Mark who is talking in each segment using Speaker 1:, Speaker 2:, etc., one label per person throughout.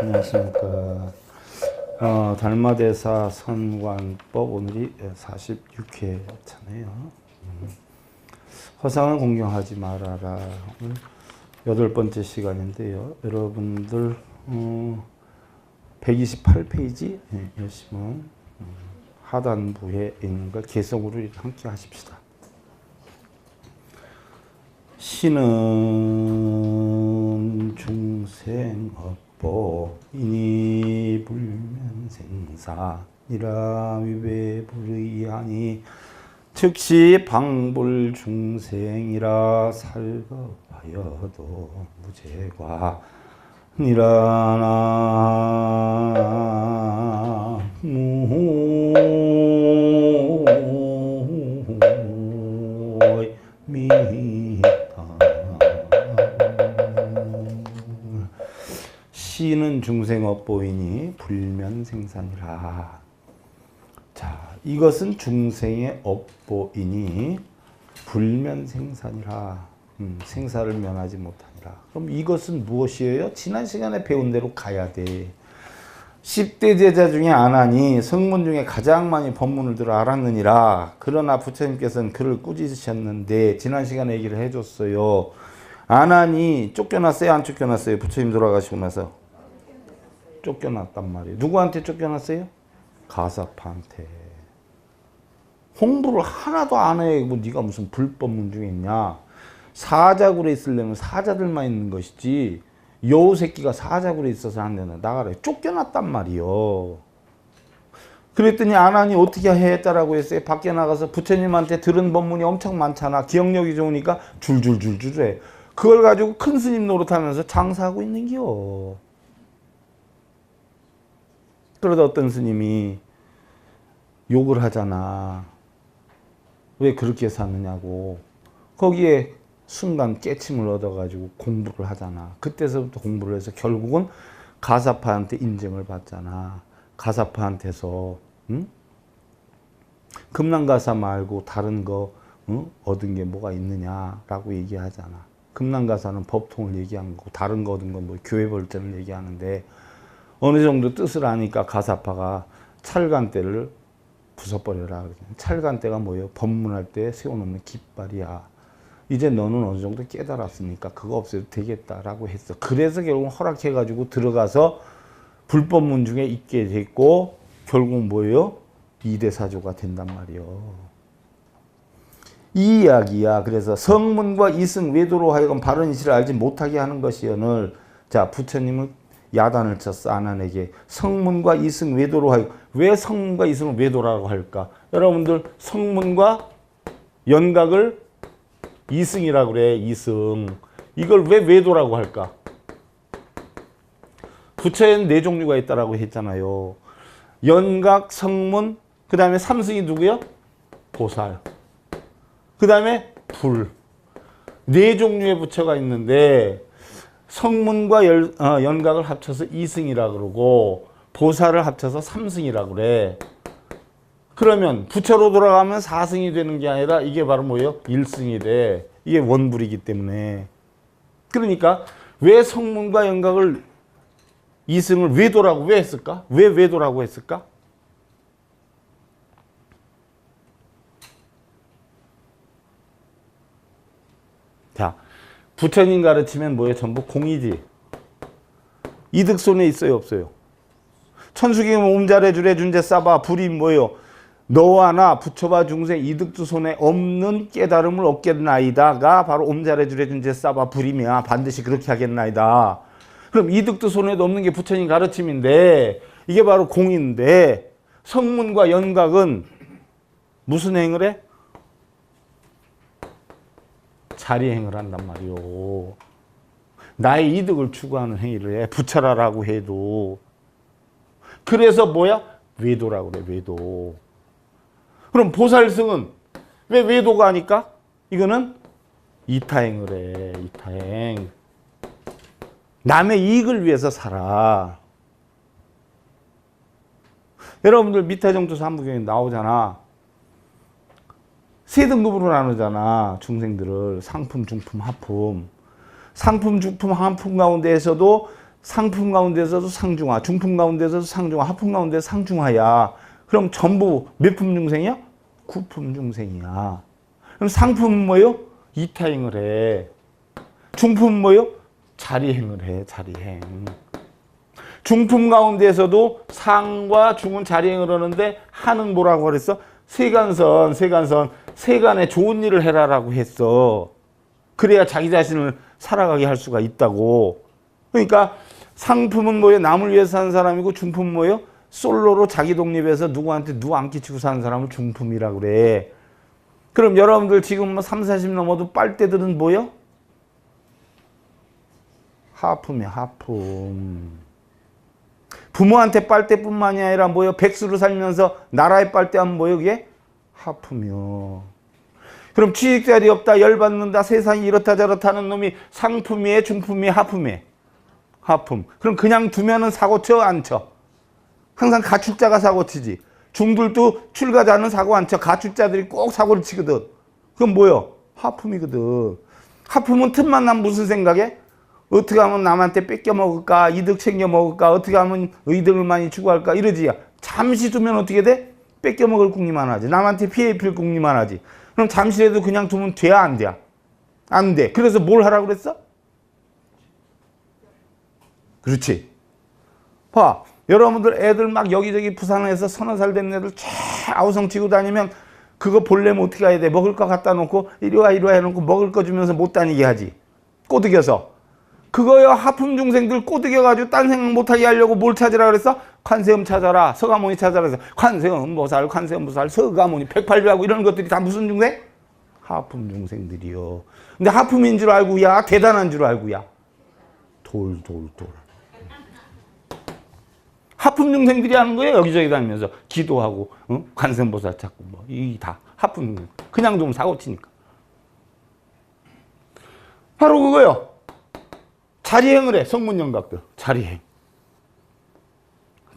Speaker 1: 안녕하십니까. 달마대사 선관법 오늘이 46회 차네요. 허상은 공경하지 말아라. 오늘 8번째 시간인데요. 여러분들 128페이지 열심은 하단부에 있는 걸 개성으로 함께 하십시다. 신은 중생업보 이니불면생사니라 위배불의하니 즉시 방불 중생이라 살겁하여도 무죄과 니라나 시는 중생업보이니 불면생산이라. 자, 이것은 중생의 업보이니 불면생산이라. 생사를 면하지 못하니라. 그럼 이것은 무엇이에요? 지난 시간에 배운 대로 가야 돼. 10대 제자 중에 아나니 성문 중에 가장 많이 법문을 들어 알았느니라. 그러나 부처님께서는 그를 꾸짖으셨는데 지난 시간에 얘기를 해줬어요. 아나니 쫓겨났어요? 안 쫓겨났어요? 부처님 돌아가시고 나서 쫓겨났단 말이에요. 누구한테 쫓겨났어요? 가사파한테. 홍보를 하나도 안 해. 뭐 네가 무슨 불법문 중에 있냐. 사자굴에 있으려면 사자들만 있는 것이지 여우 새끼가 사자굴에 있어서 안 되나. 나가라. 쫓겨났단 말이요. 그랬더니 아나니 어떻게 했다라고 했어요? 밖에 나가서 부처님한테 들은 법문이 엄청 많잖아. 기억력이 좋으니까 줄줄줄줄 해. 그걸 가지고 큰 스님 노릇하면서 장사하고 있는겨. 그러다 어떤 스님이 욕을 하잖아. 왜 그렇게 사느냐고. 거기에 순간 깨침을 얻어가지고 공부를 하잖아. 그때서부터 공부를 해서 결국은 가사파한테 인정을 받잖아. 가사파한테서 금난가사 말고 다른 거 얻은 게 뭐가 있느냐라고 얘기하잖아. 금난가사는 법통을 얘기한 거고 다른 거 얻은 건 뭐 교회 벌전을 얘기하는데 어느 정도 뜻을 아니까 가사파가 찰간대를 부숴버려라. 찰간대가 뭐예요? 법문할 때 세워놓는 깃발이야. 이제 너는 어느 정도 깨달았으니까 그거 없애도 되겠다라고 했어. 그래서 결국 허락해가지고 들어가서 불법문 중에 있게 됐고 결국 뭐예요? 2대 사조가 된단 말이요. 이 이야기야. 그래서 성문과 이승 외도로 하여금 바른 이치를 알지 못하게 하는 것이여늘. 자, 부처님은 야단을 쳤어. 아난에게. 성문과 이승 외도로 하여금. 왜 성문과 이승을 외도라고 할까? 여러분들 성문과 연각을 이승이라고 그래. 이승. 이걸 왜 외도라고 할까? 부처에는 4종류가 있다라고 했잖아요. 연각, 성문, 그 다음에 삼승이 누구요? 보살. 그 다음에 불. 4종류의 부처가 있는데 성문과 연각을 합쳐서 이승이라 그러고 보살을 합쳐서 삼승이라 그래. 그러면 부처로 돌아가면 4승이 되는 게 아니라 이게 바로 뭐예요? 1승이 돼. 이게 원불이기 때문에. 그러니까 왜 성문과 연각을 이승을 외도라고 왜 했을까? 왜 외도라고 했을까? 자, 부처님 가르치면 뭐예요? 전부 공이지. 이득 손에 있어요? 없어요? 천수기금 옴자래 주래 준제 싸바 불이 뭐예요? 너와 나 부처와 중생 이득도 손에 없는 깨달음을 얻겠나이다가 바로 옴자래 주래 준제 싸바 불이면 반드시 그렇게 하겠나이다. 그럼 이득도 손에도 없는 게 부처님 가르침인데 이게 바로 공인데 성문과 연각은 무슨 행을 해? 자리행을 한단 말이요. 나의 이득을 추구하는 행위를 해. 부처라라고 해도. 그래서 뭐야? 외도라고 그래. 외도. 그럼 보살승은 왜 외도가 하니까? 이거는 이타행을 해. 이타행. 남의 이익을 위해서 살아. 여러분들 미타정토 삼부경에 나오잖아. 3등급으로 나누잖아. 중생들을 상품, 중품, 하품. 상품, 중품, 하품 가운데에서도 상품 가운데서도 상중하, 중품 가운데서도 상중하, 하품 가운데 상중하야. 그럼 전부 몇 품 중생이야? 9품 중생이야. 그럼 상품은 뭐요? 이타행을 해. 중품은 뭐요? 자리행을 해. 자리행. 중품 가운데에서도 상과 중은 자리행을 하는데 하는 뭐라고 그랬어? 세간선. 세간에 좋은 일을 해라라고 했어. 그래야 자기 자신을 살아가게 할 수가 있다고. 그러니까 상품은 뭐예요? 남을 위해서 사는 사람이고, 중품은 뭐예요? 솔로로 자기 독립해서 누구한테 누구 안 끼치고 사는 사람을 중품이라고 그래. 그럼 여러분들 지금 뭐 30, 40 넘어도 빨대들은 뭐예요? 하품이야, 하품. 부모한테 빨대뿐만이 아니라 뭐예요? 백수로 살면서 나라의 빨대하면 뭐예요? 그게 하품이요. 그럼 취직자리 없다, 열받는다, 세상이 이렇다 저렇다 하는 놈이 상품이에, 중품이에, 하품이에? 하품. 그럼 그냥 두면은 사고 쳐, 안 쳐? 항상 가출자가 사고 치지. 중들도 출가자는 사고 안 쳐. 가출자들이 꼭 사고를 치거든. 그건 뭐요? 하품이거든. 하품은 틈만 나면 무슨 생각해? 어떻게 하면 남한테 뺏겨 먹을까? 이득 챙겨 먹을까? 어떻게 하면 이득을 많이 추구할까? 이러지. 잠시 두면 어떻게 돼? 뺏겨 먹을 궁리만 하지. 남한테 피해 입힐 궁리만 하지. 그럼 잠시라도 그냥 두면 돼야 안 돼? 안 돼. 그래서 뭘 하라고 그랬어? 그렇지. 봐. 여러분들 애들 막 여기저기 부산에서 서너 살 된 애들 쫙 아우성 치고 다니면 그거 보려면 어떻게 해야 돼? 먹을 거 갖다 놓고 이리 와 해놓고 먹을 거 주면서 못 다니게 하지. 꼬드겨서. 그거요, 하품 중생들 꼬드겨가지고 딴 생각 못하게 하려고 뭘 찾으라 그랬어? 관세음 찾아라, 서가모니 찾아라 해서 관세음 보살, 서가모니, 108비하고 이런 것들이 다 무슨 중생? 하품 중생들이요. 근데 하품인 줄 알고 야, 대단한 줄 알고 야. 돌. 하품 중생들이 하는 거예요. 여기저기 다니면서 기도하고 관세음보살 찾고 뭐 이 다 하품 중생. 그냥 좀 사고 치니까. 바로 그거요. 자리행을 해. 성문영각들. 자리행.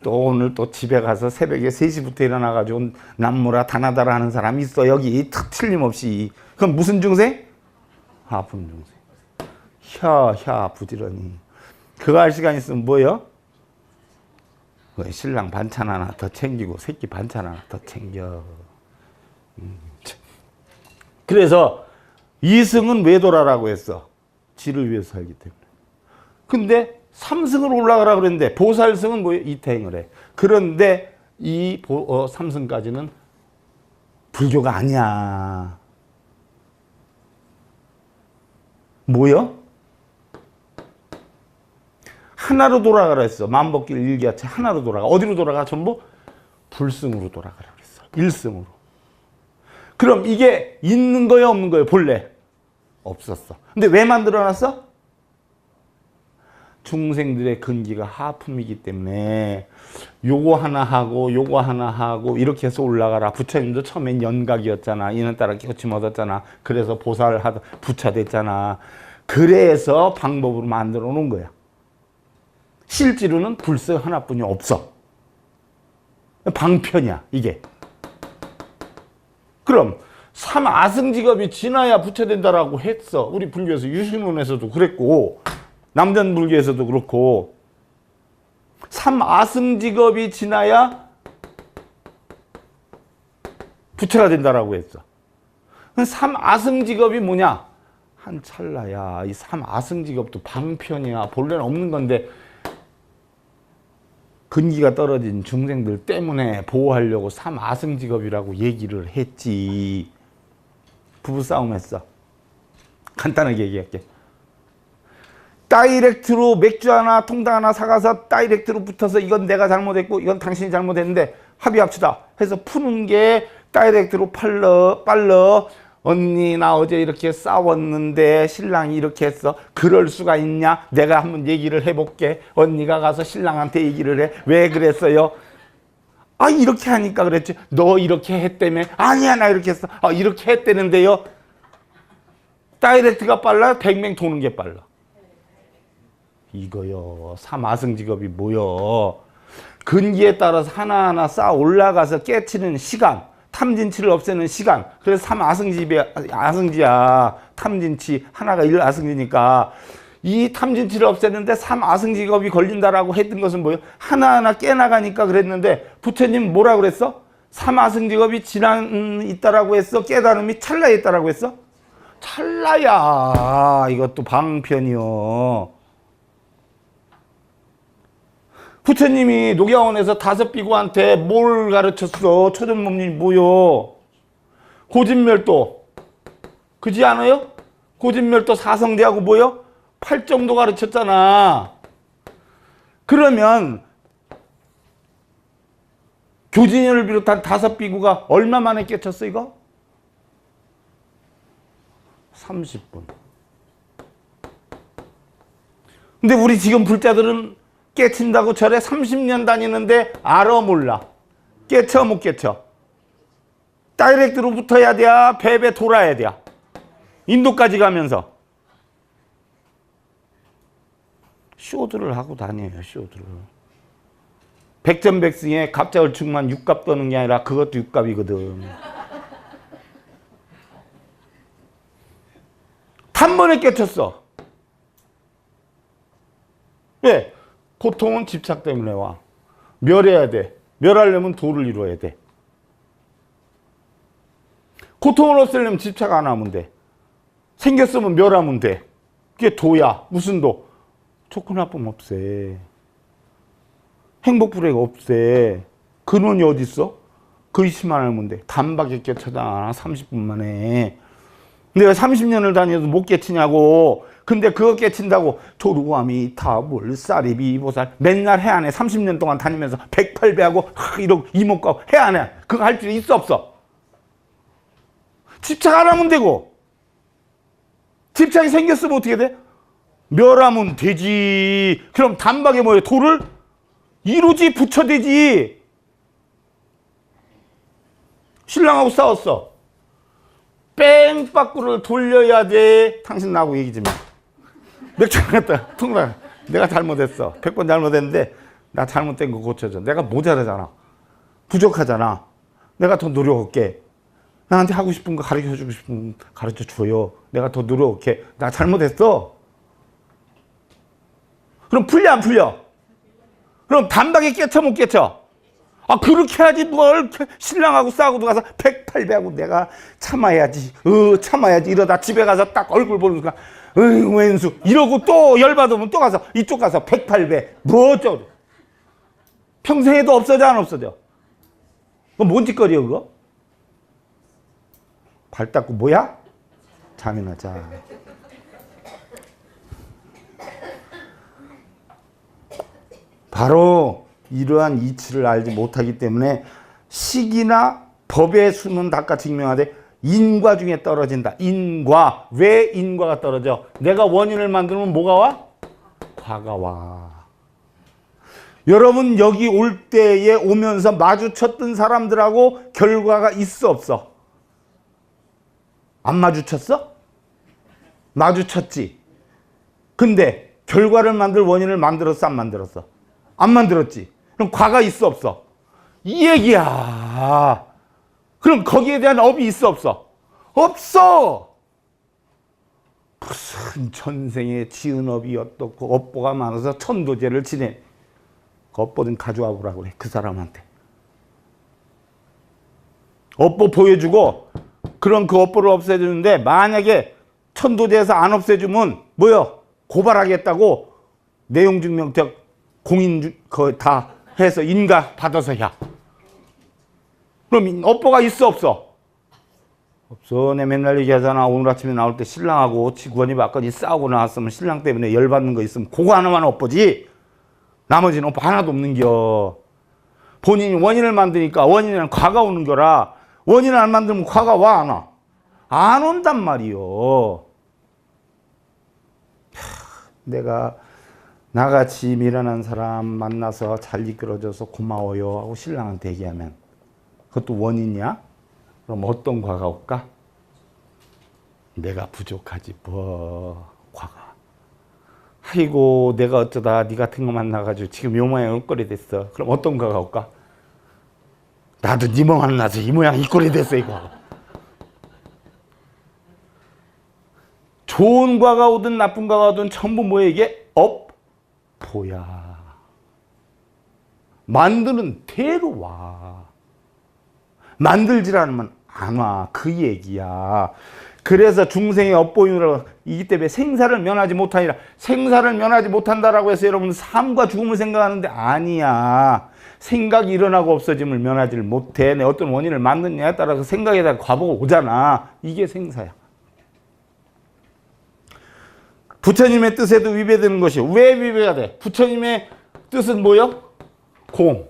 Speaker 1: 또 오늘 또 집에 가서 새벽에 3시부터 일어나가지고 남무라 다나다라 하는 사람이 있어. 여기 탁 틀림없이. 그럼 무슨 중생? 하품 중생. 부지런히. 그거 할 시간 있으면 뭐예요? 신랑 반찬 하나 더 챙기고 새끼 반찬 하나 더 챙겨. 그래서 이승은 왜 돌아라고 했어? 지를 위해서 살기 때문에. 근데 삼승을 올라가라 그랬는데 보살승은 뭐예요? 이태행을 해. 그런데 이 삼승까지는 불교가 아니야. 뭐요? 하나로 돌아가라 했어. 만법길 일기하체 하나로 돌아가. 어디로 돌아가? 전부 불승으로 돌아가라 그랬어. 일승으로. 그럼 이게 있는 거예요, 없는 거예요? 본래 없었어. 근데 왜 만들어놨어? 중생들의 근기가 하품이기 때문에 요거 하나 하고 이렇게 해서 올라가라. 부처님도 처음엔 연각이었잖아. 이는따라 깨우침 얻었잖아. 그래서 보살하다 부처 됐잖아. 그래서 방법으로 만들어 놓은 거야. 실제로는 불승 하나뿐이 없어. 방편이야 이게. 그럼 삼아승직업이 지나야 부처 된다라고 했어. 우리 불교에서 유신론에서도 그랬고 남전 불교에서도 그렇고 삼아승직업이 지나야 부처가 된다라고 했어. 삼아승직업이 뭐냐? 한 찰나야. 이 삼아승직업도 방편이야. 본래는 없는 건데 근기가 떨어진 중생들 때문에 보호하려고 삼아승직업이라고 얘기를 했지. 부부싸움 했어. 간단하게 얘기할게. 다이렉트로 맥주 하나 통당 하나 사가서 다이렉트로 붙어서 이건 내가 잘못했고 이건 당신이 잘못했는데 합의합시다 해서 푸는 게 다이렉트로 빨러. 언니 나 어제 이렇게 싸웠는데 신랑이 이렇게 했어. 그럴 수가 있냐? 내가 한번 얘기를 해볼게. 언니가 가서 신랑한테 얘기를 해. 왜 그랬어요? 아 이렇게 하니까 그랬지. 너 이렇게 했다며? 아니야 나 이렇게 했어. 아 이렇게 했다는데요. 다이렉트가 빨라요? 뱅뱅 도는 게 빨라? 이거요. 삼아승직업이 뭐요? 근기에 따라서 하나하나 쌓아 올라가서 깨치는 시간. 탐진치를 없애는 시간. 그래서 삼아승지야. 탐진치 하나가 1아승지니까 이 탐진치를 없애는데 삼아승직업이 걸린다라고 했던 것은 뭐예요? 하나하나 깨나가니까 그랬는데 부처님 뭐라 그랬어? 삼아승직업이 지난 있다라고 했어? 깨달음이 찰나에 있다라고 했어? 찰나야. 이것도 방편이요. 부처님이 녹야원에서 5비구한테 뭘 가르쳤어? 초전법률이 뭐요? 고진멸도. 그지 않아요? 고진멸도 사성대하고 뭐요? 8정도 가르쳤잖아. 그러면 교진열을 비롯한 5비구가 얼마 만에 깨쳤어 이거? 30분. 근데 우리 지금 불자들은 깨친다고 절에 30년 다니는데 알아 몰라? 깨쳐 못 깨쳐? 다이렉트로 붙어야 돼? 배배 돌아야 돼? 인도까지 가면서 쇼드를 하고 다녀요. 쇼드를. 백전백승에 갑자을충만 육갑 떠는 게 아니라 그것도 육갑이거든. 단번에 깨쳤어. 왜? 고통은 집착 때문에 와. 멸해야 돼. 멸하려면 도를 이루어야 돼. 고통을 없애려면 집착 안 하면 돼. 생겼으면 멸하면 돼. 그게 도야. 무슨 도? 좋고 나쁨 없애. 행복 불행 없애. 근원이 어디 있어? 그 의심만 하면 돼. 단박에 깨쳐다 30분 만에. 내가 30년을 다녀도 못 깨치냐고. 근데 그거 깨친다고 조루아미 타불 쌀이비 보살 맨날 해 안 해? 30년 동안 다니면서 108배하고 이러고 이목구하고 해 안 해? 그거 할 줄 있어 없어? 집착 안 하면 되고. 집착이 생겼으면 어떻게 돼? 멸하면 되지. 그럼 단박에 뭐예요? 도를 이루지 붙여대지. 신랑하고 싸웠어. 뺑빠꾸를 돌려야 돼. 당신 나하고 얘기 좀 해. 맥주 안 갖다 통장. 내가 잘못했어. 100번 잘못했는데 나 잘못된 거 고쳐줘. 내가 모자라잖아. 부족하잖아. 내가 더 노력할게. 나한테 하고 싶은 거 가르쳐주고 싶은 거 가르쳐 줘요. 내가 더 노력할게. 나 잘못했어. 그럼 풀려 안 풀려? 그럼 단박에 깨쳐 못 깨쳐? 아 그렇게 하지 뭘 신랑하고 싸우고도 가서 108배하고 내가 참아야지. 참아야지. 이러다 집에 가서 딱 얼굴 보는 순간 왼수 이러고 또 열받으면 또 가서 이쪽 가서 108배 뭐 어쩌고. 평생에도 없어져 안 없어져? 그거 뭔 짓거리야 그거? 발 닦고 뭐야? 잠이나 자. 바로 이러한 이치를 알지 못하기 때문에 식이나 법의 수는 닦아 증명하되 인과 중에 떨어진다. 인과. 왜 인과가 떨어져? 내가 원인을 만들면 뭐가 와? 과가 와. 여러분 여기 올 때에 오면서 마주쳤던 사람들하고 결과가 있어 없어? 안 마주쳤어? 마주쳤지. 근데 결과를 만들 원인을 만들었어 안 만들었어? 안 만들었지. 그럼 과가 있어 없어? 이 얘기야. 그럼 거기에 대한 업이 있어 없어? 없어. 무슨 전생에 지은 업이 어떻고 업보가 많아서 천도제를 지내. 그 업보 좀 가져와 보라고 그래. 그 사람한테. 업보 보여주고 그럼 그 업보를 없애주는데 만약에 천도제에서 안 없애주면 뭐요? 고발하겠다고 내용증명적 공인 거 다 해서 인가 받아서 야. 그럼 업보가 있어 없어? 없어. 내 맨날 얘기하잖아. 오늘 아침에 나올 때 신랑하고 지구원이 맞거니 싸우고 나왔으면 신랑 때문에 열받는 거 있으면 그거 하나만 업보지. 나머지는 업보 하나도 없는겨. 본인이 원인을 만드니까 원인에는 과가 오는 거라. 원인을 안 만들면 과가 와 안 와? 안 온단 말이요. 내가 나같이 미련한 사람 만나서 잘 이끌어줘서 고마워요 하고 신랑한테 얘기하면 그것도 원인이야? 그럼 어떤 과가 올까? 내가 부족하지 뭐 과가. 아이고 내가 어쩌다 네 같은 거 만나가지고 지금 요 모양 이 꼴이 됐어. 그럼 어떤 과가 올까? 나도 네 모 만나서 이 모양 이 꼴이 됐어 이거. 좋은 과가 오든 나쁜 과가 오든 전부 뭐야 이게? 업보야. 만드는 대로 와. 만들질 않으면 안 와. 그 얘기야. 그래서 중생의 업보이느라고 이기 때문에 생사를 면하지 못하니라. 생사를 면하지 못한다라고 해서 여러분 삶과 죽음을 생각하는데 아니야. 생각이 일어나고 없어짐을 면하지를 못해. 내 어떤 원인을 만드느냐에 따라서 생각에다가 과보가 오잖아. 이게 생사야. 부처님의 뜻에도 위배되는 것이 왜 위배가 돼? 부처님의 뜻은 뭐요? 공.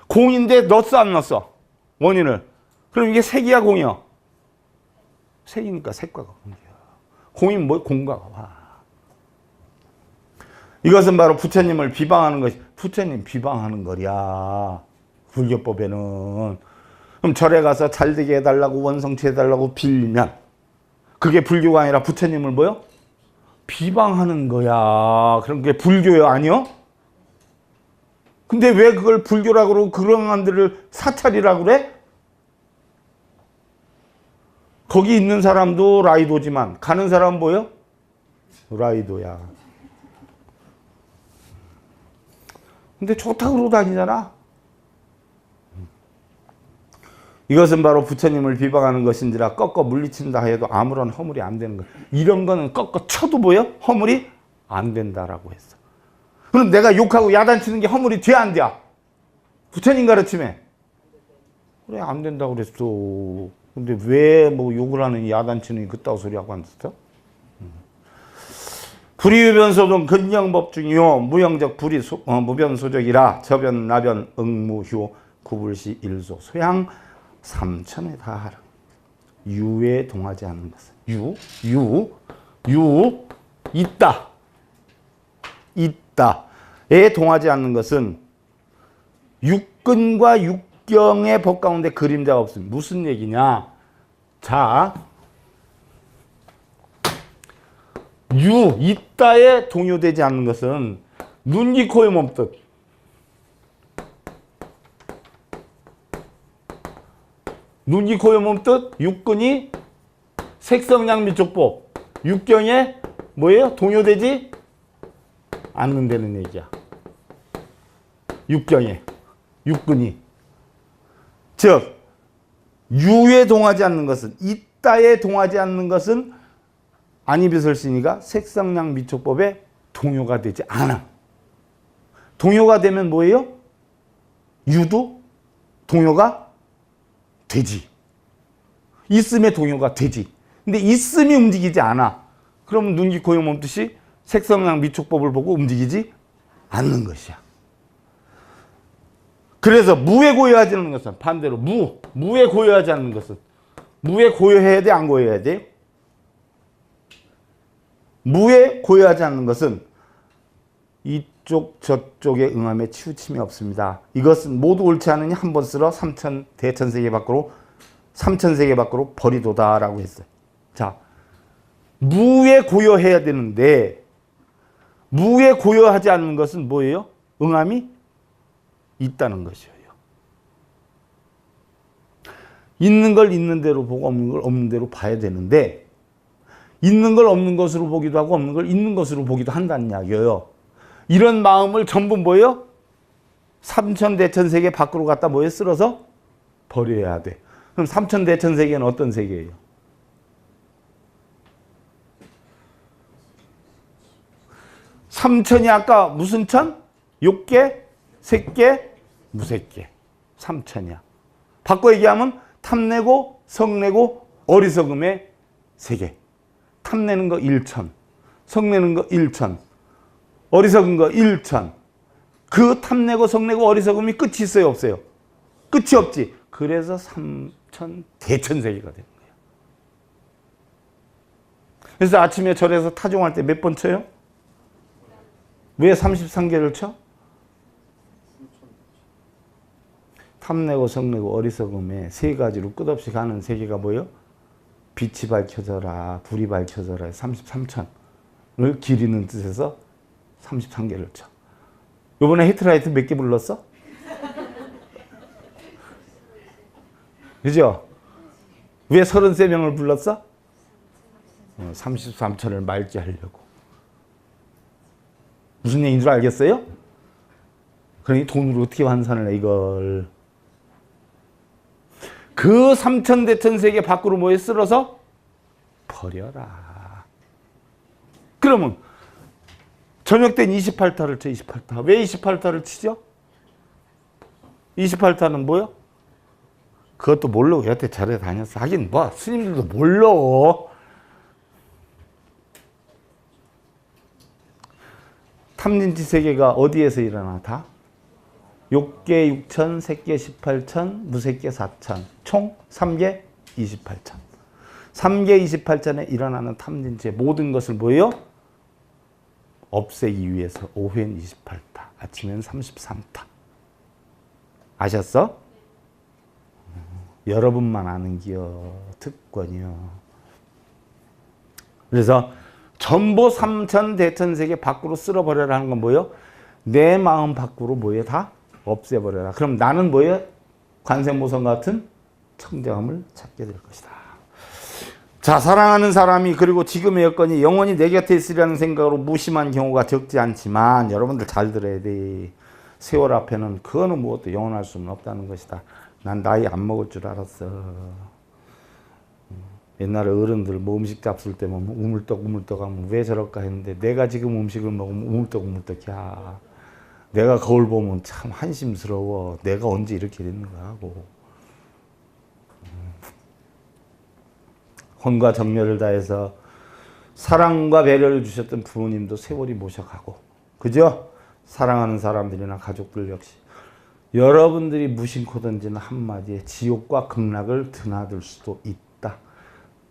Speaker 1: 공인데 넣었어 안 넣었어? 원인을. 그럼 이게 색이야 공이야? 색이니까 색과가 공이야. 공이 뭐? 공과가 와. 이것은 바로 부처님을 비방하는 것이. 부처님 비방하는 거야. 불교법에는. 그럼 절에 가서 잘되게 해달라고 원성치 해달라고 빌면 그게 불교가 아니라 부처님을 뭐요? 비방하는 거야. 그럼 그게 불교요? 아니요? 근데 왜 그걸 불교라고 그러고 그런 안들을 사찰이라고 그래? 거기 있는 사람도 라이도지만 가는 사람은 뭐요? 라이도야. 근데 좋다고 그러고 다니잖아. 이것은 바로 부처님을 비방하는 것인지라 꺾어 물리친다 해도 아무런 허물이 안 되는 거야. 이런 거는 꺾어 쳐도 뭐요? 허물이 안 된다라고 했어. 그럼 내가 욕하고 야단치는 게 허물이 돼 안 돼? 부처님 가르침에. 그래 안 된다고 그랬어. 근데 왜 뭐 욕을 하는 야단치는 그따구 소리하고 앉았어? 불이유변소동 근영법 중이요 무형적 불이 무변소적이라 저변 나변 응무효 구불시 일소 소양 삼천에 다하라. 유에 동하지 않는 것은 유 있다. 있다에 동하지 않는 것은 육근과 육경의 법 가운데 그림자가 없습니다. 무슨 얘기냐? 자, 있다에 동요되지 않는 것은 눈, 귀, 코의 몸뜻. 눈, 귀, 코의 몸뜻, 육근이 색성양 미촉법. 육경에 뭐예요? 동요되지 않는다는 얘기야. 육경에. 육근이. 즉 유에 동하지 않는 것은 있다에 동하지 않는 것은 안이비설신이가 색상량 미촉법에 동요가 되지 않아. 동요가 되면 뭐예요? 유도 동요가 되지. 있음에 동요가 되지. 근데 있음이 움직이지 않아. 그럼 눈기 고용 몸뜻이 색상량 미촉법을 보고 움직이지 않는 것이야. 그래서 무에 고요하지 않는 것은 반대로 무에 고요하지 않는 것은 무에 고요해야 돼? 안 고요해야 돼? 무에 고요하지 않는 것은 이쪽 저쪽의 응함에 치우침이 없습니다. 이것은 모두 옳지 않으니 한 번 쓸어 대천세계 밖으로 삼천세계 밖으로 버리도다라고 했어요. 자, 무에 고요해야 되는데 무에 고요하지 않는 것은 뭐예요? 응함이 있다는 것이에요. 있는 걸 있는 대로 보고 없는 걸 없는 대로 봐야 되는데 있는 걸 없는 것으로 보기도 하고 없는 걸 있는 것으로 보기도 한다는 이야기예요. 이런 마음을 전부 뭐예요? 삼천대천세계 밖으로 갖다 뭐에 쓸어서 버려야 돼. 그럼 삼천대천세계는 어떤 세계예요? 삼천이 아까 무슨 천? 욕계, 색계, 무색계. 삼천이야. 바꿔 얘기하면 탐내고 성내고 어리석음의 세계. 탐내는 거 1천, 성내는 거 1천, 어리석은 거 1천. 그 탐내고 성내고 어리석음이 끝이 있어요? 없어요? 끝이 없지. 그래서 삼천 대천세계가 되는 거야. 그래서 아침에 절에서 타종할 때 몇 번 쳐요? 왜 33개를 쳐? 탐내고 성내고 어리석음에 세 가지로 끝없이 가는 세계가 뭐예요? 빛이 밝혀져라, 불이 밝혀져라 33천을 기리는 뜻에서 33개를 쳐. 요번에 히트라이트 몇 개 불렀어? 그죠? 왜 33명을 불렀어? 33천을 말지하려고. 무슨 얘기인 줄 알겠어요? 그러니 돈으로 어떻게 환산을 해 이걸. 그 3천 대천 세계 밖으로 뭐에 쓸어서 버려라. 그러면 저녁 땐 28타를 쳐. 28타. 왜 28타를 치죠? 28타는 뭐요? 그것도 모르고 여태 절에 다녔어. 하긴 뭐 스님들도 몰라. 탐진치 세계가 어디에서 일어나? 다? 욕계 6천, 색계 18천, 무색계 4천, 총 3계 28천. 3계 28천에 일어나는 탐진치의 모든 것을 뭐예요? 없애기 위해서 오후엔 28타, 아침엔 33타. 아셨어? 여러분만 아는 기요. 특권이요. 그래서 전부 3천 대천세계 밖으로 쓸어버려라 하는 건 뭐예요? 내 마음 밖으로 뭐예요? 다 없애버려라. 그럼 나는 뭐예요? 관세모성 같은 청정함을 찾게 될 것이다. 자, 사랑하는 사람이 그리고 지금의 여건이 영원히 내 곁에 있으리라는 생각으로 무심한 경우가 적지 않지만 여러분들 잘 들어야 돼. 세월 앞에는 그거는 무엇도 영원할 수는 없다는 것이다. 난 나이 안 먹을 줄 알았어. 옛날에 어른들 뭐 음식 잡술 때 보면 우물떡 하면 왜 저럴까 했는데 내가 지금 음식을 먹으면 우물떡이야. 내가 거울 보면 참 한심스러워. 내가 언제 이렇게 됐는가 하고. 혼과 정열을 다해서 사랑과 배려를 주셨던 부모님도 세월이 모셔가고, 그죠? 사랑하는 사람들이나 가족들 역시 여러분들이 무심코 던지는 한마디에 지옥과 극락을 드나들 수도 있다.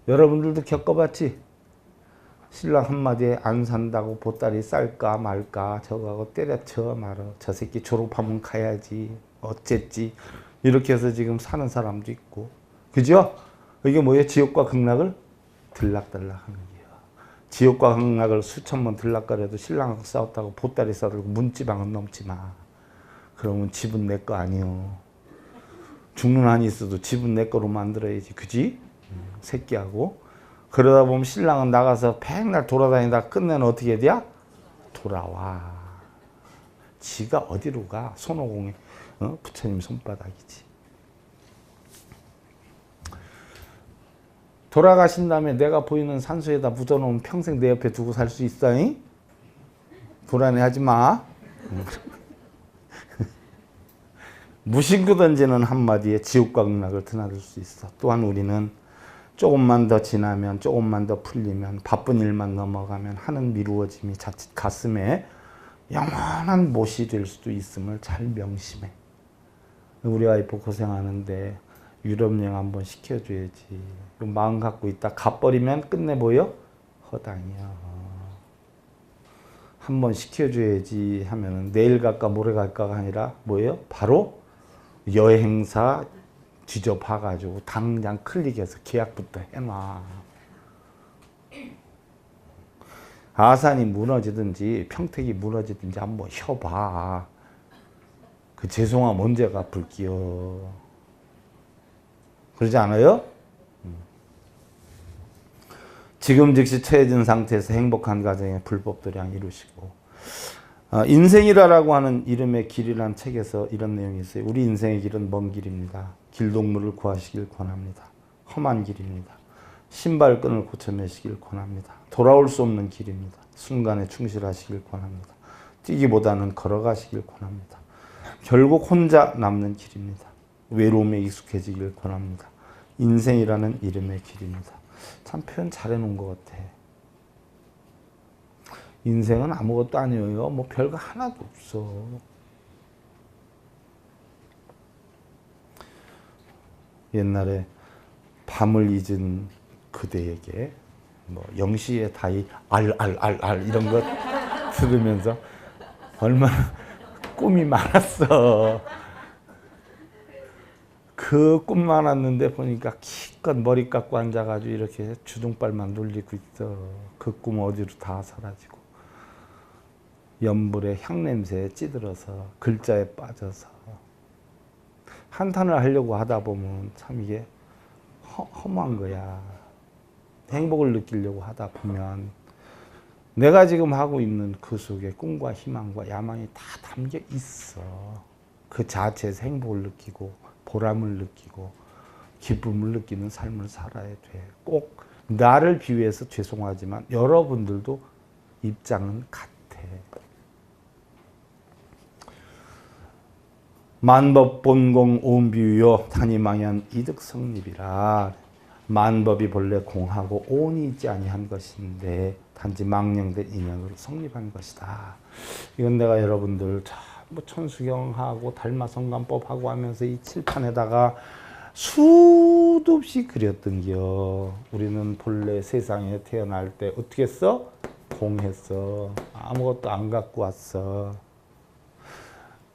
Speaker 1: 여러분들도 겪어봤지? 신랑 한마디에 안 산다고 보따리 쌀까 말까 저거하고 때려쳐 말아. 저 새끼 졸업하면 가야지 어쨌지. 이렇게 해서 지금 사는 사람도 있고, 그죠? 이게 뭐예요? 지옥과 극락을 들락달락 하는 거예요. 지옥과 극락을 수천 번 들락거려도 신랑하고 싸웠다고 보따리 싸들고 문지방은 넘지 마. 그러면 집은 내 거 아니요. 죽는 한이 있어도 집은 내 거로 만들어야지. 그지? 새끼하고. 그러다 보면 신랑은 나가서 백날 돌아다니다 끝내는 어떻게 돼야? 돌아와. 지가 어디로 가? 손오공에 부처님 손바닥이지. 돌아가신 다음에 내가 보이는 산소에다 묻어놓으면 평생 내 옆에 두고 살 수 있어? 잉? 불안해하지 마. 무심코 던지는 한마디에 지옥과 극락을 드나들 수 있어. 또한 우리는 조금만 더 지나면, 조금만 더 풀리면, 바쁜 일만 넘어가면 하는 미루어짐이 자칫 가슴에 영원한 못이 될 수도 있음을 잘 명심해. 우리 와이프 고생하는데 유럽 여행 한번 시켜줘야지. 마음 갖고 있다 가버리면 끝내 보여? 허당이야. 한번 시켜줘야지 하면은 내일 갈까 모레 갈까가 아니라 뭐예요? 바로 여행사 뒤져봐가지고 당장 클릭해서 계약부터 해놔. 아산이 무너지든지 평택이 무너지든지 한번 혀봐. 그 죄송함 언제 갚을게요. 그러지 않아요? 지금 즉시 처해진 상태에서 행복한 가정의 불법도량 이루시고. 인생이라고 하는 이름의 길이라는 책에서 이런 내용이 있어요. 우리 인생의 길은 먼 길입니다. 길동무를 구하시길 권합니다. 험한 길입니다. 신발끈을 고쳐매시길 권합니다. 돌아올 수 없는 길입니다. 순간에 충실하시길 권합니다. 뛰기보다는 걸어가시길 권합니다. 결국 혼자 남는 길입니다. 외로움에 익숙해지길 권합니다. 인생이라는 이름의 길입니다. 참 표현 잘해놓은 것 같아. 인생은 아무것도 아니에요. 뭐 별거 하나도 없어. 옛날에 밤을 잊은 그대에게 뭐 영시의 다이 알알알알 이런 것 들으면서 얼마나 꿈이 많았어. 그 꿈 많았는데 보니까 기껏 머리 깎고 앉아가지고 이렇게 주둥발만 놀리고 있어. 그 꿈 어디로 다 사라지고 연불의 향냄새에 찌들어서 글자에 빠져서 한탄을 하려고 하다 보면 참 이게 험한 거야. 행복을 느끼려고 하다 보면 내가 지금 하고 있는 그 속에 꿈과 희망과 야망이 다 담겨 있어. 그 자체에서 행복을 느끼고 보람을 느끼고 기쁨을 느끼는 삶을 살아야 돼. 꼭 나를 비유해서 죄송하지만 여러분들도 입장은 같아. 만법본공 오음비유요 탄이망연 이득성립이라. 만법이 본래 공하고 오온이 있지 아니한 것인데 단지 망령된 인연으로 성립한 것이다. 이건 내가 여러분들 뭐 천수경하고 달마성관법하고 하면서 이 칠판에다가 수도 없이 그렸던겨. 우리는 본래 세상에 태어날 때 어떻게 했어? 공했어. 아무것도 안 갖고 왔어.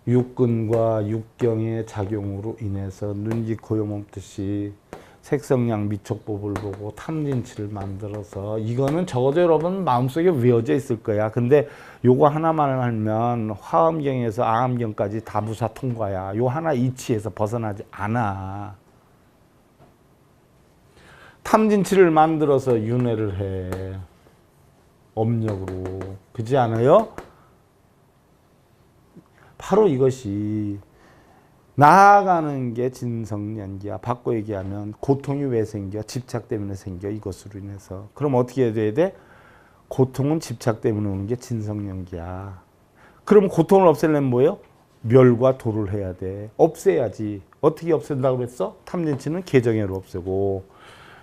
Speaker 1: 육근과 육경의 작용으로 인해서 눈기 고요몸듯이 색성량 미촉법을 보고 탐진치를 만들어서, 이거는 적어도 여러분 마음속에 외워져 있을 거야. 근데 요거 하나만 알면 화엄경에서 아함경까지 다 무사 통과야. 요 하나 이치에서 벗어나지 않아. 탐진치를 만들어서 윤회를 해. 업력으로. 그렇지 않아요? 바로 이것이 나아가는 게 진성연기야. 바꿔 얘기하면 고통이 왜 생겨? 집착 때문에 생겨. 이것으로 인해서. 그럼 어떻게 해야 돼? 고통은 집착 때문에 오는 게 진성연기야. 그럼 고통을 없애려면 뭐예요? 멸과 도를 해야 돼. 없애야지. 어떻게 없앤다고 그랬어? 탐진치는 개정해로 없애고.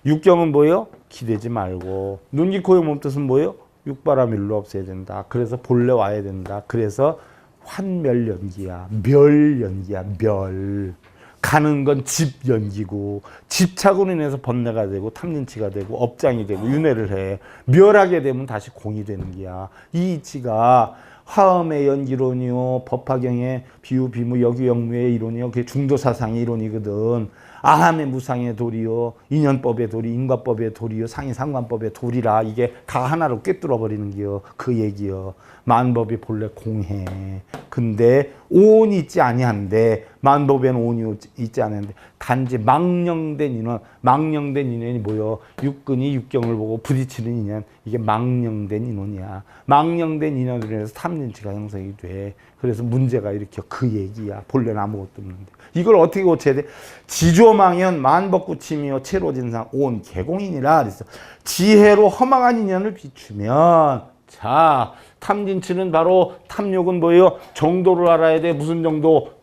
Speaker 1: 육경은 뭐예요? 기대지 말고. 눈기 코의 몸뜻은 뭐예요? 육바라밀로 없애야 된다. 그래서 본래 와야 된다. 그래서 환멸연기야. 멸연기야. 멸. 가는 건 집연기고, 집착으로 인해서 번뇌가 되고 탐진치가 되고 업장이 되고 윤회를 해. 멸하게 되면 다시 공이 되는 기야. 이 이치가 화엄의 연기론이요, 법화경의 비유 비무 여기영무의 이론이요, 그게 중도사상의 이론이거든. 아함의 무상의 도리요, 인연법의 도리, 인과법의 도리요, 상의상관법의 도리라. 이게 다 하나로 꿰뚫어 버리는 기요. 그 얘기요. 만법이 본래 공해. 근데 오온이 있지 아니한데, 만법에는 오온이 있지 않은데 단지 망령된 인원, 망령된 인연이 뭐요? 육근이 육경을 보고 부딪히는 인연, 이게 망령된 인원이야. 망령된 인연으로 인해서 탐진치가 형성이 돼. 그래서 문제가 일으켜. 그 얘기야. 본래는 아무것도 없는데. 이걸 어떻게 고쳐야 돼? 지조망연 만법구침이요 체로진상 온 개공이니라 그랬어. 지혜로 허망한 인연을 비추면, 자, 탐진치는 바로, 탐욕은 뭐예요? 정도를 알아야 돼. 무슨 정도?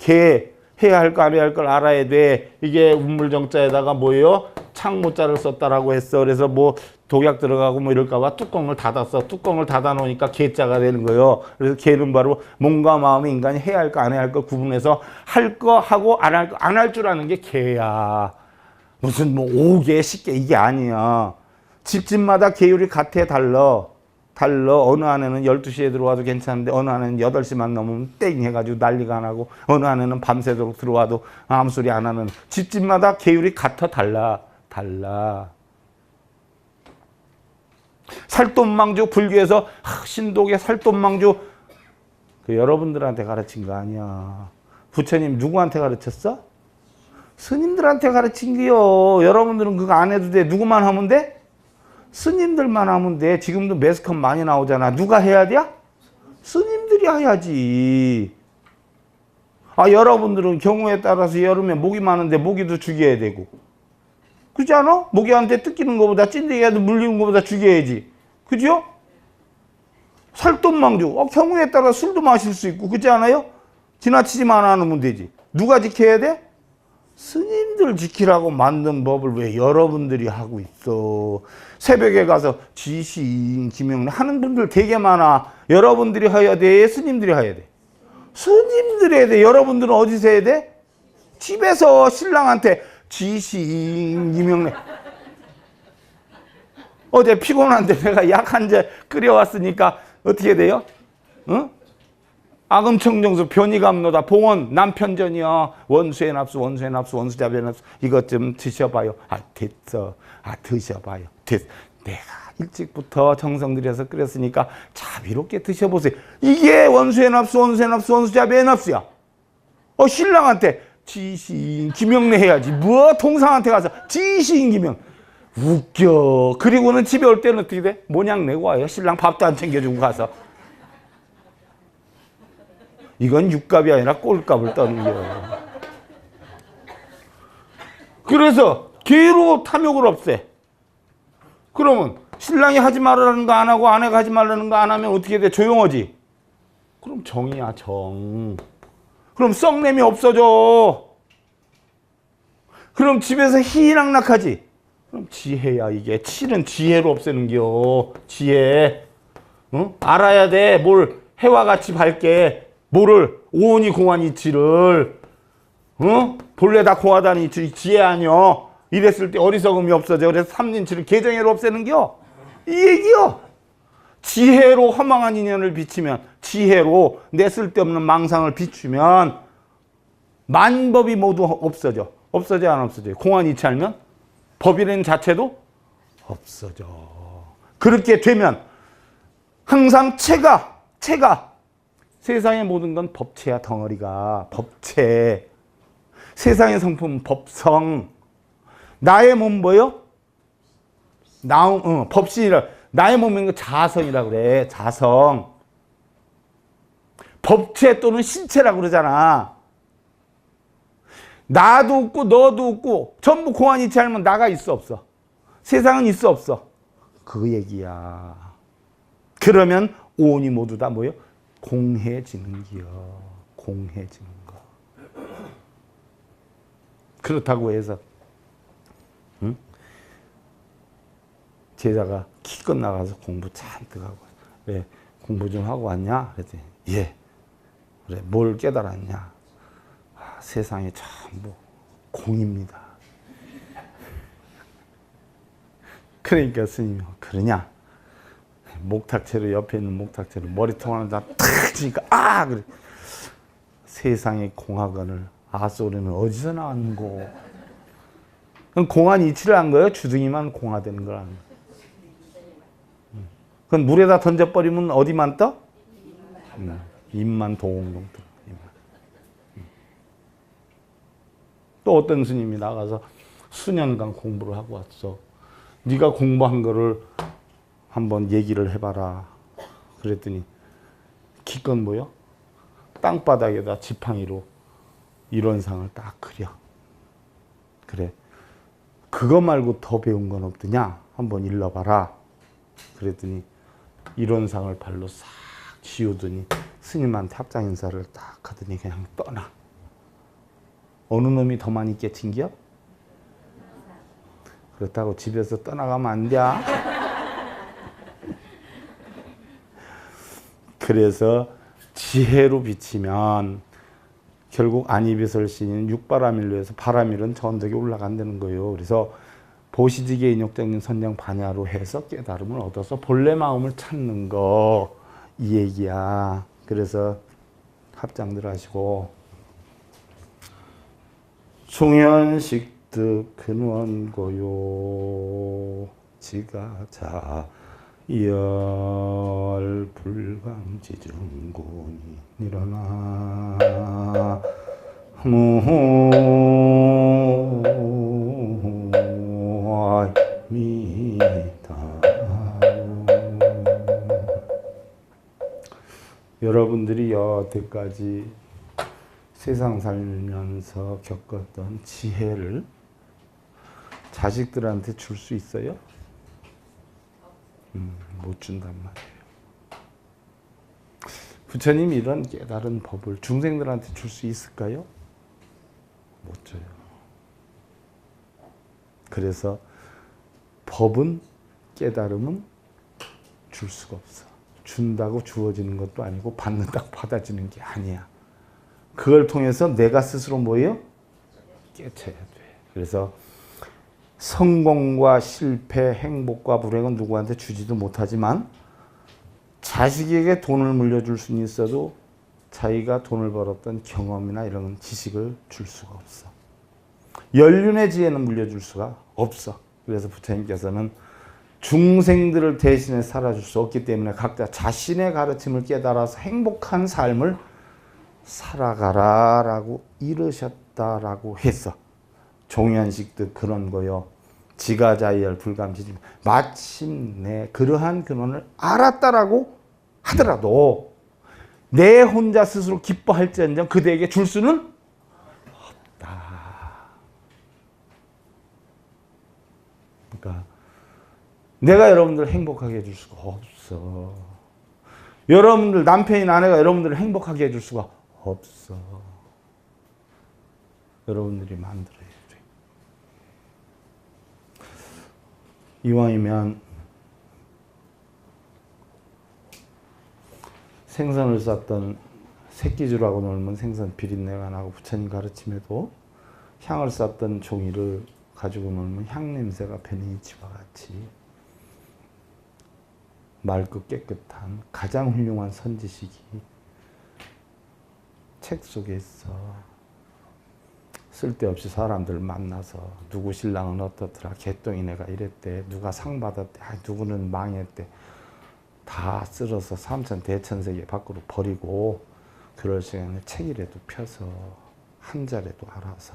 Speaker 1: 해야 할 거 안 해야 할 걸 알아야 돼. 이게 운물정자에다가 뭐예요? 창모자를 썼다라고 했어. 그래서 뭐 독약 들어가고 뭐 이럴까 봐 뚜껑을 닫았어. 뚜껑을 닫아 놓으니까 개자가 되는 거예요. 그래서 개는 바로 몸과 마음의 인간이 해야 할 거 안 해야 할 거 구분해서 할 거 하고 안 할 거 안 할 줄 아는 게 개야. 무슨 뭐 5개, 10개 이게 아니야. 집집마다 계율이 같아. 달라. 어느 안에는 12시에 들어와도 괜찮은데 어느 안에는 8시만 넘으면 땡 해가지고 난리가 안 하고, 어느 안에는 밤새도록 들어와도 아무 소리 안 하는, 집집마다 계율이 같아. 달라. 살돈망주, 불교에서 신독의 살돈망주, 그 여러분들한테 가르친 거 아니야. 부처님 누구한테 가르쳤어? 스님들한테 가르친 게요. 여러분들은 그거 안 해도 돼. 누구만 하면 돼? 스님들만 하면 돼. 지금도 매스컴 많이 나오잖아. 누가 해야 돼? 스님들이 해야지. 아, 여러분들은 경우에 따라서 여름에 모기 많은데 모기도 죽여야 되고, 그렇지 않아? 모기한테 뜯기는 것보다, 찐득이한테 물리는 것보다 죽여야지. 그죠? 살돈망주. 경우에 따라 술도 마실 수 있고, 그렇지 않아요? 지나치지만 않으면 되지. 누가 지켜야 돼? 스님들 지키라고 만든 법을 왜 여러분들이 하고 있어? 새벽에 가서 지신, 김영래 하는 분들 되게 많아. 여러분들이 해야 돼? 스님들이 해야 돼? 스님들이 해야 돼. 여러분들은 어디서 해야 돼? 집에서 신랑한테 지신, 김영래. 어제 피곤한데 내가 약 한 잔 끓여왔으니까 어떻게 돼요? 응? 아금청정수 변이감노다 봉원 남편전이야. 원수의 납수, 원수자비의 납수. 이것 좀 드셔봐요. 아, 됐어. 아, 드셔봐요. 됐어. 내가 일찍부터 정성 들여서 끓였으니까 자비롭게 드셔보세요. 이게 원수의 납수, 원수자비의 납수야. 신랑한테 지신 김영래 해야지. 뭐 동상한테 가서 지신 김영. 웃겨. 그리고는 집에 올 때는 어떻게 돼? 모냥 내고 와요. 신랑 밥도 안 챙겨주고 가서. 이건 육갑이 아니라 꼴값을 떠는 거예요. 그래서 개로 탐욕을 없애. 그러면 신랑이 하지 말라는 거 안 하고 아내가 하지 말라는 거 안 하면 어떻게 돼? 조용하지? 그럼 정이야, 정. 그럼 썩냄이 없어져. 그럼 집에서 희락락하지? 그럼 지혜야, 이게. 칠은 지혜로 없애는겨. 지혜. 응? 알아야 돼. 뭘 해와 같이 밝게. 뭐를? 오온이 공한 이치를. 응? 본래 다 공하다니 지혜 아니여. 이랬을 때 어리석음이 없어져. 그래서 삼진치를 개정해로 없애는겨. 이 얘기요. 지혜로 허망한 인연을 비치면, 지혜로 내 쓸데없는 망상을 비추면 만법이 모두 없어져. 없어져 안 없어져? 공한 이치 알면 법이라는 자체도 없어져. 그렇게 되면 항상 체가 세상의 모든 건 법체야. 덩어리가 법체. 세상의 성품은 법성. 나의 몸 뭐요? 법신이라. 나의 몸인 거 자성이라 그래. 자성. 법체 또는 신체라고 그러잖아. 나도 없고 너도 없고 전부 공안이치 알면 나가 있어 없어? 세상은 있어 없어? 그 얘기야. 그러면 오온이 모두 다 뭐예요? 공해지는 기요. 공해지는 거. 그렇다고 해서 응? 제자가 기껏 나가서 공부 잔뜩 하고, 왜 공부 좀 하고 왔냐? 그랬더니 예. 그래, 뭘 깨달았냐? 세상에 전부 공입니다. 그러니까 스님이 그러냐? 목탁채로 옆에 있는 목탁채로 머리통 하나 딱 치니까 아! 그래. 세상의 공학원을 소리는 어디서 나왔는 거? 그럼 공한 이치를 한 거예요? 주둥이만 공화되는 걸 한 거예요? 그럼 물에다 던져버리면 어디만 떠? 입만 동동 떠. 또 어떤 스님이 나가서 수년간 공부를 하고 왔어. 네가 공부한 거를 한번 얘기를 해봐라. 그랬더니 기껏 뭐요? 땅바닥에다 지팡이로 이론상을 딱 그려. 그래. 그거 말고 더 배운 건 없더냐? 한번 일러봐라. 그랬더니 이론상을 발로 싹 지우더니 스님한테 합장 인사를 딱 하더니 그냥 떠나. 어느 놈이 더 많이 깨친겨? 그렇다고 집에서 떠나가면 안 돼. 그래서 지혜로 비치면 결국 안이비설신인 육바라밀로 해서 바라밀은 전덕에 올라간다는 거예요. 그래서 보시지게 인욕적인 선정 반야로 해서 깨달음을 얻어서 본래 마음을 찾는 거, 이 얘기야. 그래서 합장들 하시고 종현식득 근원고요 지가자 열불강지중군이 일어나 여러분들이 여태까지 세상 살면서 겪었던 지혜를 자식들한테 줄 수 있어요? 못 준단 말이에요. 부처님이 이런 깨달은 법을 중생들한테 줄 수 있을까요? 못 줘요. 그래서 법은, 깨달음은 줄 수가 없어. 준다고 주어지는 것도 아니고 받는다고 받아지는 게 아니야. 그걸 통해서 내가 스스로 뭐예요? 깨쳐야 돼. 그래서 성공과 실패, 행복과 불행은 누구한테 주지도 못하지만 자식에게 돈을 물려줄 수는 있어도 자기가 돈을 벌었던 경험이나 이런 지식을 줄 수가 없어. 연륜의 지혜는 물려줄 수가 없어. 그래서 부처님께서는 중생들을 대신해 살아줄 수 없기 때문에 각자 자신의 가르침을 깨달아서 행복한 삶을 살아가라 라고 이르셨다라고 했어. 종현식도 그런 거요. 지가자이얼 불감지지. 마침내 그러한 근원을 알았다라고 하더라도 내 혼자 스스로 기뻐할지언정 그대에게 줄 수는 없다. 그러니까 내가 여러분들을 행복하게 해줄 수가 없어. 여러분들 남편이나 아내가 여러분들을 행복하게 해줄 수가 없어. 여러분들이 만들어야 돼. 이왕이면 생선을 쌌던 새끼줄하고 놀면 생선 비린내가 나고 부처님 가르침에도 향을 쌌던 종이를 가지고 놀면 향냄새가 배는 이치와 같이 맑고 깨끗한 가장 훌륭한 선지식이 책 속에 있어. 쓸데없이 사람들 만나서 누구 신랑은 어떻더라, 개똥이네가 이랬대, 누가 상 받았대, 누구는 망했대, 다 쓸어서 삼천 대천세계 밖으로 버리고 그럴 시간에 책이라도 펴서 한 자라도 알아서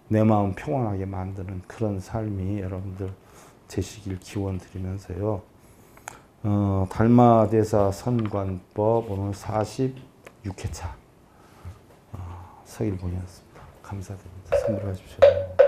Speaker 1: 내 마음 평온하게 만드는 그런 삶이 여러분들 되시길 기원드리면서요. 달마대사 선관법 오늘 46회차 서일봉이었습니다. 감사드립니다. 선물하십시오.